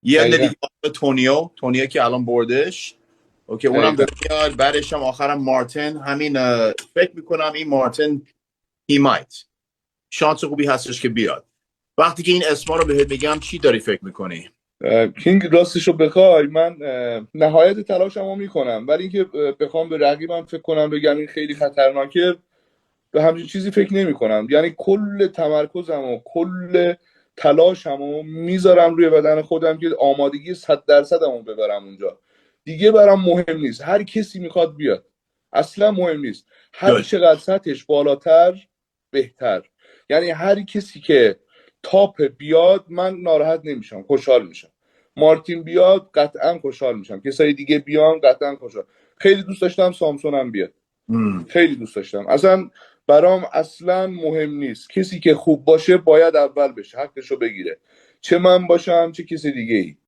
یه نه دقیقا دیگه تونیو که الان بردش. اوکی اونم دقیقا داره میاد. بعدش هم آخرم مارتین. همین فکر میکنم این مارتین he might شانس خوبی هستش که بیاد. وقتی که این اسما رو بهت میگم چی داری فکر میکنی؟ کینگ راستش رو بخوای من نهایت تلاشمو میکنم، ولی اینکه بخوام به رقیبم فکر کنم بگم این خیلی خطرناکه، به همچین چیزی فکر نمی کنم. یعنی کل تمرکزم و کل تلاشمو میذارم روی بدن خودم که آمادگی 100% ببرم اونجا. دیگه برام مهم نیست هر کسی میخواد بیاد، اصلا مهم نیست. هر Good. چقدر سطحش بالاتر بهتر. یعنی هر کسی که تاپ بیاد من ناراحت نمیشم، خوشحال میشم. مارتین بیاد قطعا خوشحال میشم، کسای دیگه بیان قطعا خوشحال. خیلی دوست داشتم سامسون هم بیاد، Hmm. خیلی دوست داشتم. اصلا برام اصلا مهم نیست، کسی که خوب باشه باید اول بشه، حقشو بگیره، چه من باشم چه کسی دیگه ای.